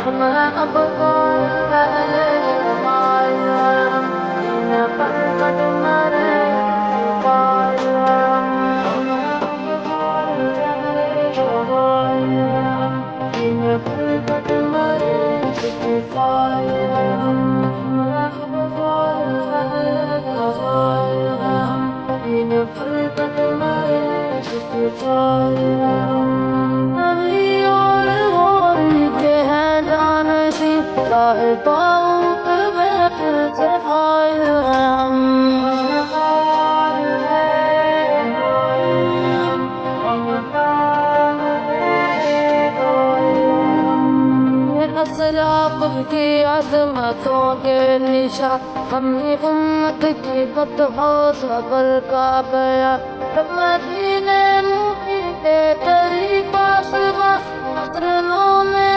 मैं अब कौन पहले पाया इन पर मरे पाया मैं अब कौन पहले पाया इन पर मरे पाया मैं अब कौन पहले पाया इन पर मरे पाया बहुत से असराब की अजमतों के निशा अपनी उम्मत की बदहो सबर का बया मदीने के तेरी पास नजरों में